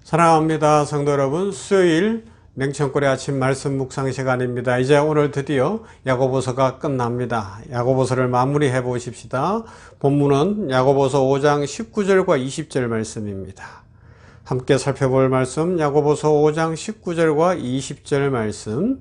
사랑합니다. 성도 여러분, 수요일 냉천골의 아침 말씀 묵상 시간입니다. 이제 오늘 드디어 야고보서가 끝납니다. 야고보서를 마무리해 보십시다. 본문은 야고보서 5장 19절과 20절 말씀입니다. 함께 살펴볼 말씀, 야고보서 5장 19절과 20절 말씀.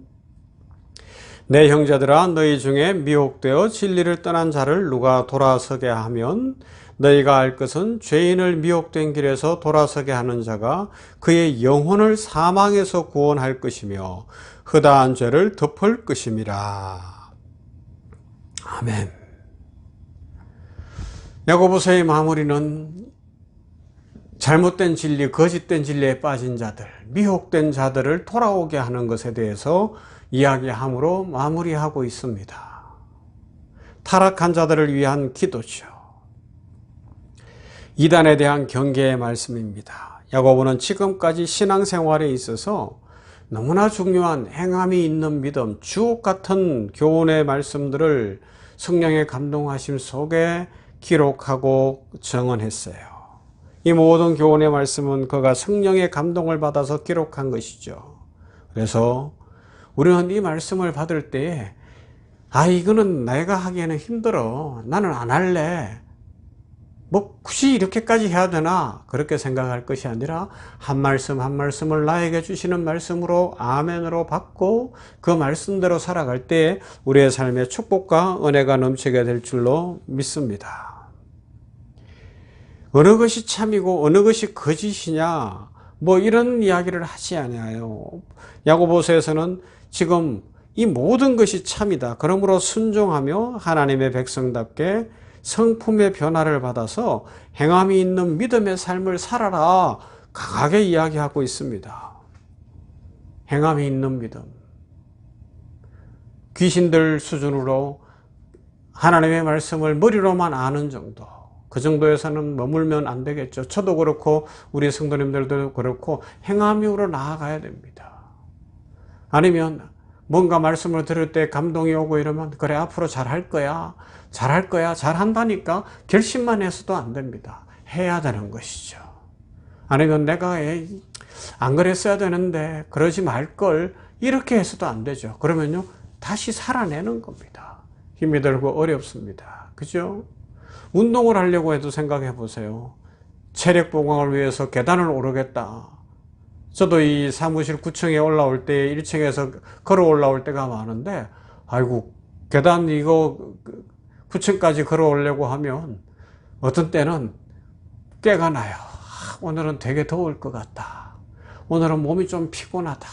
내 형제들아, 너희 중에 미혹되어 진리를 떠난 자를 누가 돌아서게 하면 너희가 알 것은 죄인을 미혹된 길에서 돌아서게 하는 자가 그의 영혼을 사망에서 구원할 것이며 허다한 죄를 덮을 것임이라. 아멘. 야고보서의 마무리는 잘못된 진리, 거짓된 진리에 빠진 자들, 미혹된 자들을 돌아오게 하는 것에 대해서 이야기함으로 마무리하고 있습니다. 타락한 자들을 위한 기도죠. 이단에 대한 경계의 말씀입니다. 야고보는 지금까지 신앙생활에 있어서 너무나 중요한 행함이 있는 믿음, 주옥 같은 교훈의 말씀들을 성령의 감동하심 속에 기록하고 정언했어요. 이 모든 교훈의 말씀은 그가 성령의 감동을 받아서 기록한 것이죠. 그래서 우리는 이 말씀을 받을 때에 이거는 내가 하기에는 힘들어. 나는 안 할래. 뭐 굳이 이렇게까지 해야 되나? 그렇게 생각할 것이 아니라 한 말씀 한 말씀을 나에게 주시는 말씀으로 아멘으로 받고 그 말씀대로 살아갈 때 우리의 삶에 축복과 은혜가 넘치게 될 줄로 믿습니다. 어느 것이 참이고 어느 것이 거짓이냐 뭐 이런 이야기를 하지 않아요. 야고보서에서는 지금 이 모든 것이 참이다. 그러므로 순종하며 하나님의 백성답게 성품의 변화를 받아서 행함이 있는 믿음의 삶을 살아라 강하게 이야기하고 있습니다. 행함이 있는 믿음. 귀신들 수준으로 하나님의 말씀을 머리로만 아는 정도. 그 정도에서는 머물면 안 되겠죠. 저도 그렇고 우리 성도님들도 그렇고 행함으로 나아가야 됩니다. 아니면 뭔가 말씀을 들을 때 감동이 오고 이러면 그래 앞으로 잘할 거야. 잘할 거야. 잘한다니까 결심만 해서도 안 됩니다. 해야 되는 것이죠. 아니면 내가 안 그랬어야 되는데 그러지 말걸 이렇게 해서도 안 되죠. 그러면요 다시 살아내는 겁니다. 힘이 들고 어렵습니다. 그죠? 운동을 하려고 해도 생각해 보세요. 체력 보강을 위해서 계단을 오르겠다. 저도 이 사무실 9층에 올라올 때 1층에서 걸어 올라올 때가 많은데 아이고 계단 이거 9층까지 걸어 오려고 하면 어떤 때는 깨가 나요. 오늘은 되게 더울 것 같다. 오늘은 몸이 좀 피곤하다.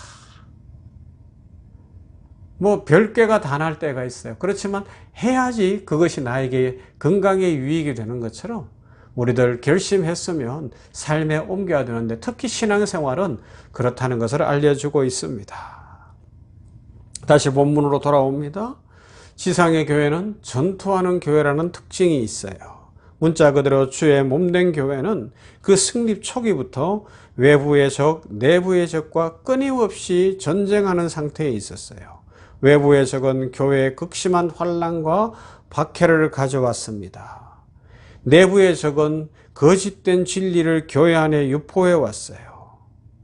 뭐 별깨가 다 날 때가 있어요. 그렇지만 해야지 그것이 나에게 건강에 유익이 되는 것처럼 우리들 결심했으면 삶에 옮겨야 되는데 특히 신앙생활은 그렇다는 것을 알려주고 있습니다. 다시 본문으로 돌아옵니다. 지상의 교회는 전투하는 교회라는 특징이 있어요. 문자 그대로 주의 몸된 교회는 그 승립 초기부터 외부의 적, 내부의 적과 끊임없이 전쟁하는 상태에 있었어요. 외부의 적은 교회의 극심한 환난과 박해를 가져왔습니다. 내부의 적은 거짓된 진리를 교회 안에 유포해 왔어요.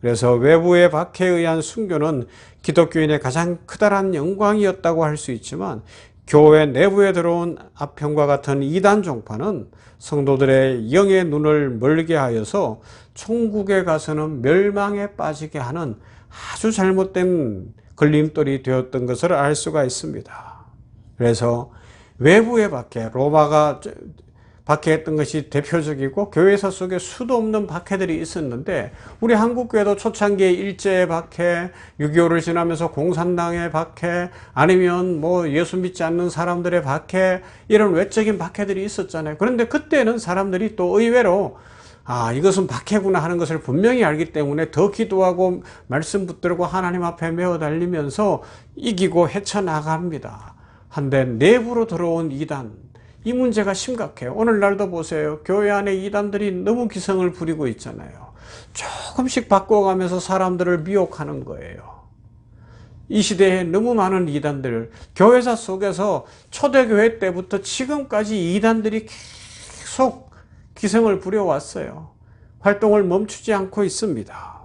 그래서 외부의 박해에 의한 순교는 기독교인의 가장 크다란 영광이었다고 할 수 있지만 교회 내부에 들어온 아편과 같은 이단 종파는 성도들의 영의 눈을 멀게 하여서 천국에 가서는 멸망에 빠지게 하는 아주 잘못된 걸림돌이 되었던 것을 알 수가 있습니다. 그래서 외부의 박해, 로마가 박해했던 것이 대표적이고 교회사 속에 수도 없는 박해들이 있었는데 우리 한국교회도 초창기에 일제의 박해, 6.25를 지나면서 공산당의 박해, 아니면 뭐 예수 믿지 않는 사람들의 박해, 이런 외적인 박해들이 있었잖아요. 그런데 그때는 사람들이 또 의외로 이것은 박해구나 하는 것을 분명히 알기 때문에 더 기도하고 말씀 붙들고 하나님 앞에 메어 달리면서 이기고 헤쳐나갑니다. 한데 내부로 들어온 이단, 이 문제가 심각해요. 오늘날도 보세요. 교회 안에 이단들이 너무 기성을 부리고 있잖아요. 조금씩 바꿔가면서 사람들을 미혹하는 거예요. 이 시대에 너무 많은 이단들, 교회사 속에서 초대교회 때부터 지금까지 이단들이 계속 기성을 부려왔어요. 활동을 멈추지 않고 있습니다.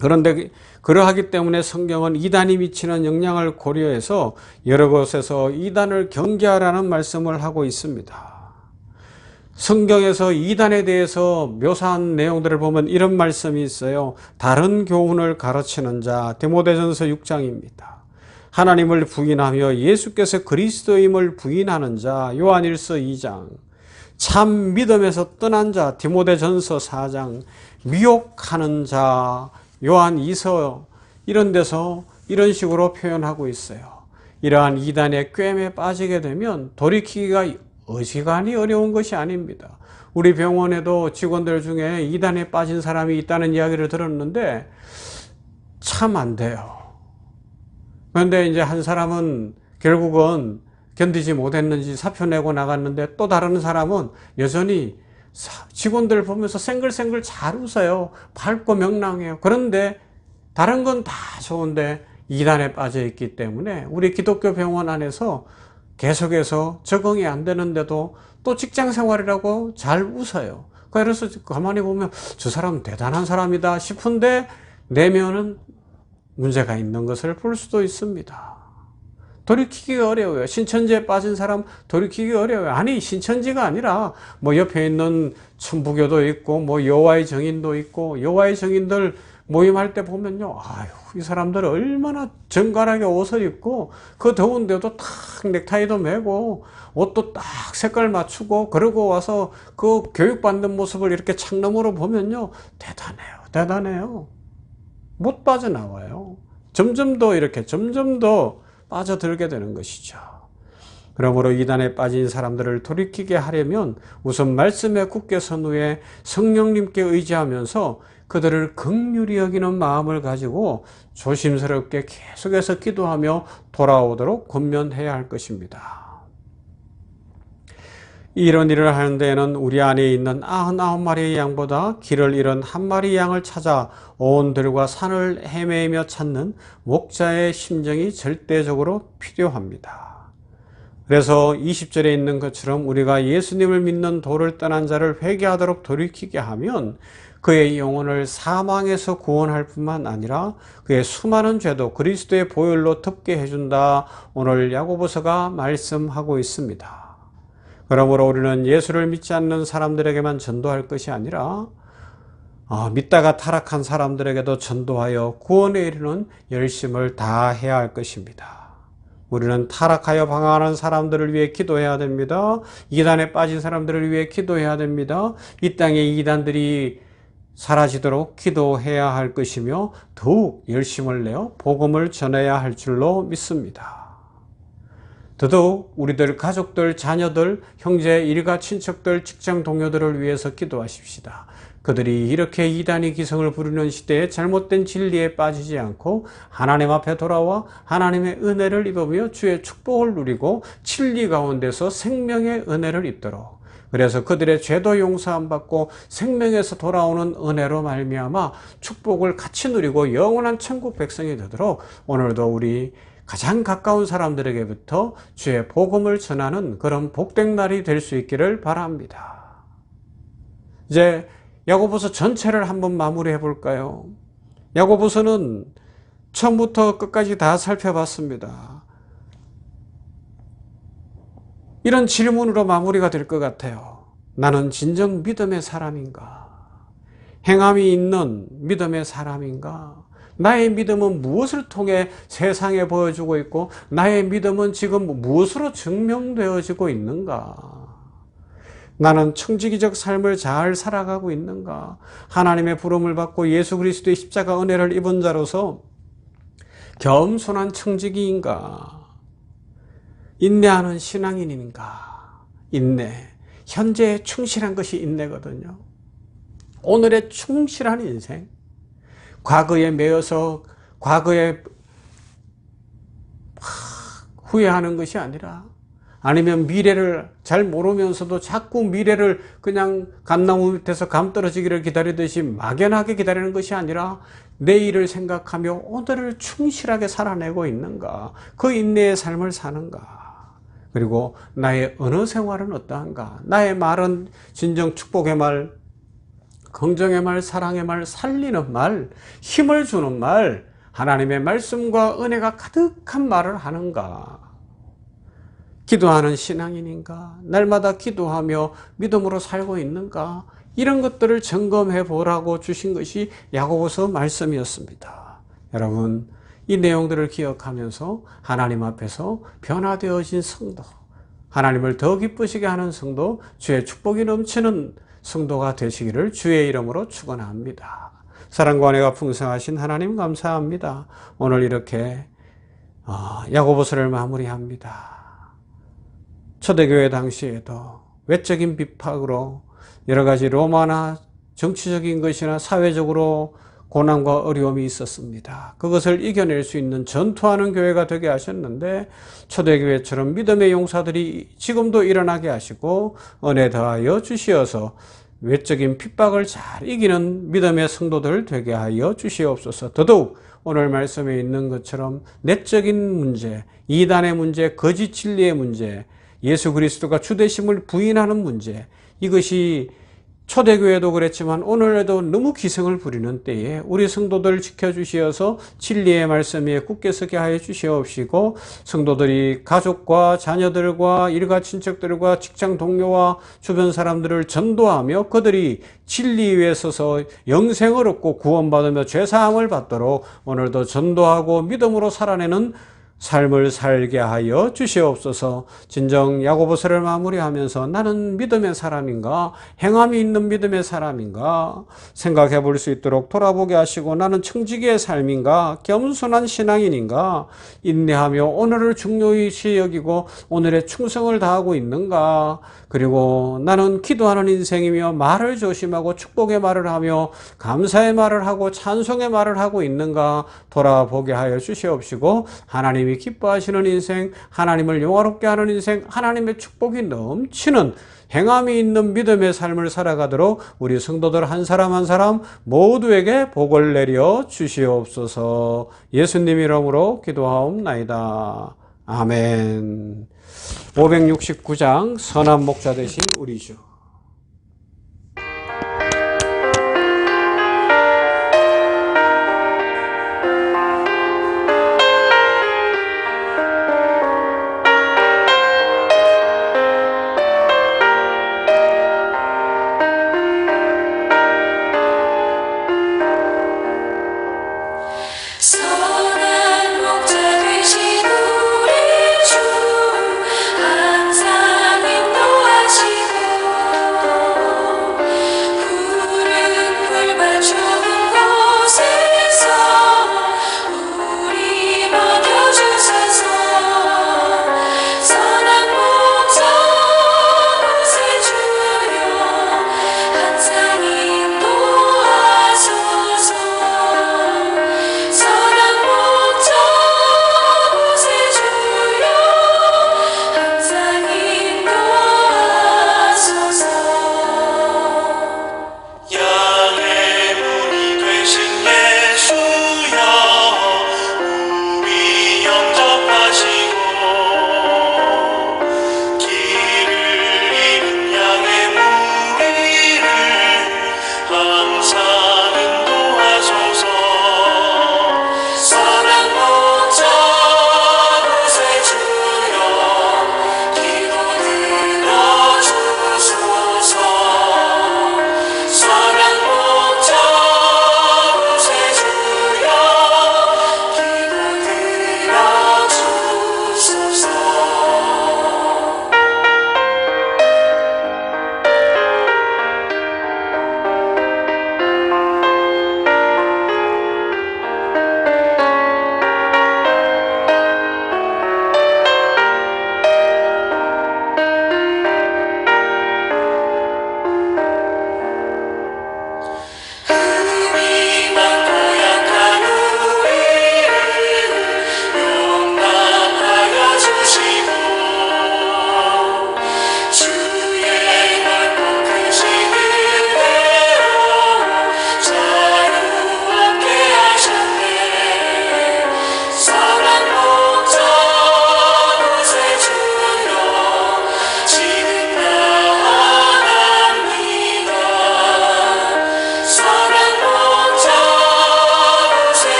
그런데 그러하기 때문에 성경은 이단이 미치는 영향을 고려해서 여러 곳에서 이단을 경계하라는 말씀을 하고 있습니다. 성경에서 이단에 대해서 묘사한 내용들을 보면 이런 말씀이 있어요. 다른 교훈을 가르치는 자, 디모데전서 6장입니다. 하나님을 부인하며 예수께서 그리스도임을 부인하는 자, 요한일서 2장. 참 믿음에서 떠난 자, 디모데전서 4장. 미혹하는 자, 요한 2서. 이런 데서 이런 식으로 표현하고 있어요. 이러한 이단의 꿰매 빠지게 되면 돌이키기가 어지간히 어려운 것이 아닙니다. 우리 병원에도 직원들 중에 이단에 빠진 사람이 있다는 이야기를 들었는데 참 안 돼요. 그런데 이제 한 사람은 결국은 견디지 못했는지 사표 내고 나갔는데 또 다른 사람은 여전히 직원들 보면서 생글생글 잘 웃어요. 밝고 명랑해요. 그런데 다른 건 다 좋은데 이단에 빠져 있기 때문에 우리 기독교 병원 안에서 계속해서 적응이 안 되는데도 또 직장 생활이라고 잘 웃어요. 그래서 가만히 보면 저 사람 대단한 사람이다 싶은데 내면은 문제가 있는 것을 볼 수도 있습니다. 돌이키기가 어려워요. 신천지에 빠진 사람 돌이키기 어려워요. 아니, 신천지가 아니라 뭐 옆에 있는 천부교도 있고 뭐 여호와의 증인도 있고 여호와의 증인들 모임할 때 보면요, 아유, 이 사람들 얼마나 정갈하게 옷을 입고 그 더운데도 탁 넥타이도 매고 옷도 딱 색깔 맞추고 그러고 와서 그 교육받는 모습을 이렇게 창너머로 보면요, 대단해요. 못 빠져나와요. 점점 더 빠져들게 되는 것이죠. 그러므로 이단에 빠진 사람들을 돌이키게 하려면 우선 말씀에 굳게 선 후에 성령님께 의지하면서 그들을 긍휼히 여기는 마음을 가지고 조심스럽게 계속해서 기도하며 돌아오도록 권면해야 할 것입니다. 이런 일을 하는 데에는 우리 안에 있는 99마리의 양보다 길을 잃은 한 마리 양을 찾아 온 들과 산을 헤매며 찾는 목자의 심정이 절대적으로 필요합니다. 그래서 20절에 있는 것처럼 우리가 예수님을 믿는 도를 떠난 자를 회개하도록 돌이키게 하면 그의 영혼을 사망에서 구원할 뿐만 아니라 그의 수많은 죄도 그리스도의 보혈로 덮게 해준다. 오늘 야고보서가 말씀하고 있습니다. 그러므로 우리는 예수를 믿지 않는 사람들에게만 전도할 것이 아니라 믿다가 타락한 사람들에게도 전도하여 구원에 이르는 열심을 다해야 할 것입니다. 우리는 타락하여 방황하는 사람들을 위해 기도해야 됩니다. 이단에 빠진 사람들을 위해 기도해야 됩니다. 이 땅에 이단들이 사라지도록 기도해야 할 것이며 더욱 열심을 내어 복음을 전해야 할 줄로 믿습니다. 더더욱 우리들 가족들, 자녀들, 형제, 일가, 친척들, 직장 동료들을 위해서 기도하십시다. 그들이 이렇게 이단이 기성을 부르는 시대에 잘못된 진리에 빠지지 않고 하나님 앞에 돌아와 하나님의 은혜를 입으며 주의 축복을 누리고 진리 가운데서 생명의 은혜를 입도록, 그래서 그들의 죄도 용서함 받고 생명에서 돌아오는 은혜로 말미암아 축복을 같이 누리고 영원한 천국 백성이 되도록 오늘도 우리 가장 가까운 사람들에게부터 주의 복음을 전하는 그런 복된 날이 될 수 있기를 바랍니다. 이제 야고보서 전체를 한번 마무리해 볼까요? 야고보서는 처음부터 끝까지 다 살펴봤습니다. 이런 질문으로 마무리가 될 것 같아요. 나는 진정 믿음의 사람인가? 행함이 있는 믿음의 사람인가? 나의 믿음은 무엇을 통해 세상에 보여주고 있고 나의 믿음은 지금 무엇으로 증명되어지고 있는가? 나는 청지기적 삶을 잘 살아가고 있는가? 하나님의 부름을 받고 예수 그리스도의 십자가 은혜를 입은 자로서 겸손한 청지기인가? 인내하는 신앙인인가? 인내. 현재에 충실한 것이 인내거든요. 오늘의 충실한 인생. 과거에 매여서 과거에 후회하는 것이 아니라, 아니면 미래를 잘 모르면서도 자꾸 미래를 그냥 감나무 밑에서 감 떨어지기를 기다리듯이 막연하게 기다리는 것이 아니라 내일을 생각하며 오늘을 충실하게 살아내고 있는가? 그 인내의 삶을 사는가? 그리고 나의 언어 생활은 어떠한가? 나의 말은 진정 축복의 말, 긍정의 말, 사랑의 말, 살리는 말, 힘을 주는 말, 하나님의 말씀과 은혜가 가득한 말을 하는가? 기도하는 신앙인인가? 날마다 기도하며 믿음으로 살고 있는가? 이런 것들을 점검해 보라고 주신 것이 야고보서 말씀이었습니다. 여러분, 이 내용들을 기억하면서 하나님 앞에서 변화되어진 성도, 하나님을 더 기쁘시게 하는 성도, 주의 축복이 넘치는 성도가 되시기를 주의 이름으로 축원합니다. 사랑과 은혜가 풍성하신 하나님 감사합니다. 오늘 이렇게 야고보서를 마무리합니다. 초대교회 당시에도 외적인 비판으로 여러 가지 로마나 정치적인 것이나 사회적으로 고난과 어려움이 있었습니다. 그것을 이겨낼 수 있는 전투하는 교회가 되게 하셨는데 초대교회처럼 믿음의 용사들이 지금도 일어나게 하시고 은혜 더하여 주시어서 외적인 핍박을 잘 이기는 믿음의 성도들 되게 하여 주시옵소서. 더더욱 오늘 말씀에 있는 것처럼 내적인 문제, 이단의 문제, 거짓 진리의 문제, 예수 그리스도가 주되심을 부인하는 문제, 이것이 초대교회도 그랬지만 오늘에도 너무 기승을 부리는 때에 우리 성도들 지켜주시어서 진리의 말씀 위에 굳게 서게 하여 주시옵시고 성도들이 가족과 자녀들과 일가 친척들과 직장 동료와 주변 사람들을 전도하며 그들이 진리 위에 서서 영생을 얻고 구원받으며 죄사함을 받도록 오늘도 전도하고 믿음으로 살아내는 삶을 살게 하여 주시옵소서. 진정 야고보서를 마무리하면서 나는 믿음의 사람인가? 행함이 있는 믿음의 사람인가? 생각해 볼 수 있도록 돌아보게 하시고 나는 청지기의 삶인가? 겸손한 신앙인인가? 인내하며 오늘을 중요시 여기고 오늘의 충성을 다하고 있는가? 그리고 나는 기도하는 인생이며 말을 조심하고 축복의 말을 하며 감사의 말을 하고 찬송의 말을 하고 있는가? 돌아보게 하여 주시옵시고 하나님이 기뻐하시는 인생, 하나님을 영화롭게 하는 인생, 하나님의 축복이 넘치는 행함이 있는 믿음의 삶을 살아가도록 우리 성도들 한 사람 한 사람 모두에게 복을 내려 주시옵소서. 예수님 이름으로 기도하옵나이다. 아멘. 569장 선한 목자 되신 우리 주.